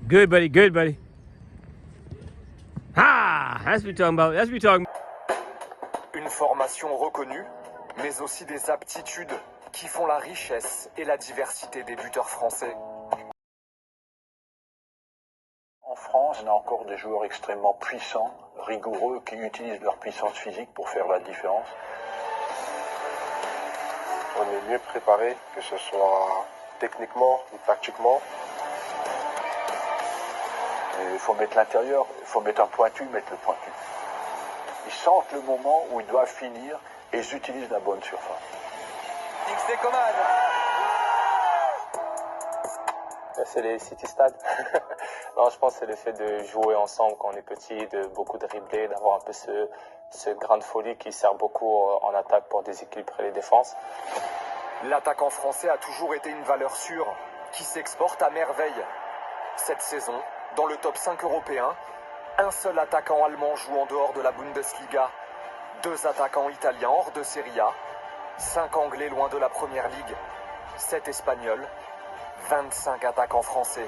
Good, buddy. Good, buddy. Ah, that's what we're talking about. That's what we're talking about. Une formation reconnue, mais aussi des aptitudes qui font la richesse et la diversité des buteurs français. En France, on a encore des joueurs extrêmement puissants, rigoureux, qui utilisent leur puissance physique pour faire la différence. On est mieux préparé, que ce soit techniquement ou tactiquement. Il faut mettre l'intérieur, il faut mettre un pointu, mettre le pointu. Ils sentent le moment où ils doivent finir et ils utilisent la bonne surface. XT Coman. C'est les City Stades. Non, je pense que c'est le fait de jouer ensemble quand on est petit, de beaucoup dribbler, d'avoir un peu ce grain de folie qui sert beaucoup en attaque pour déséquilibrer les défenses. L'attaquant français a toujours été une valeur sûre, qui s'exporte à merveille. Cette saison, dans le top 5 européen, un seul attaquant allemand joue en dehors de la Bundesliga, 2 attaquants italiens hors de Serie A, 5 anglais loin de la première ligue, 7 espagnols, 25 attaquants français.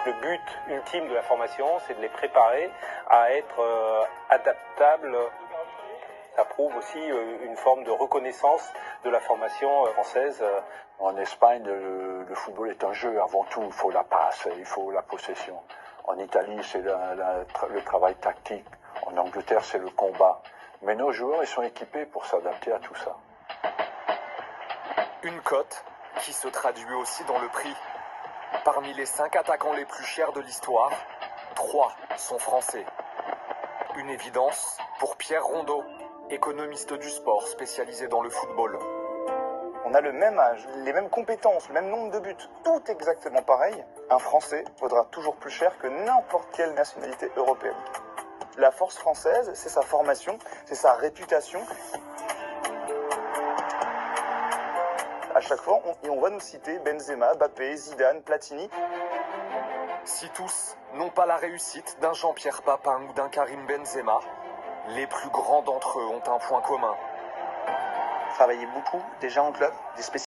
Le but ultime de la formation, c'est de les préparer à être adaptables. Ça prouve aussi une forme de reconnaissance de la formation française. En Espagne, le football est un jeu avant tout. Il faut la passe, il faut la possession. En Italie, c'est le travail tactique. En Angleterre, c'est le combat. Mais nos joueurs, ils sont équipés pour s'adapter à tout ça. Une cote qui se traduit aussi dans le prix. Parmi les 5 attaquants les plus chers de l'histoire, 3 sont français. Une évidence pour Pierre Rondeau, économiste du sport spécialisé dans le football. On a le même âge, les mêmes compétences, le même nombre de buts, tout exactement pareil. Un Français vaudra toujours plus cher que n'importe quelle nationalité européenne. La force française, c'est sa formation, c'est sa réputation. À chaque fois, on va nous citer Benzema, Mbappé, Zidane, Platini. Si tous n'ont pas la réussite d'un Jean-Pierre Papin ou d'un Karim Benzema, les plus grands d'entre eux ont un point commun. Travailler beaucoup, déjà en club, des spécialistes.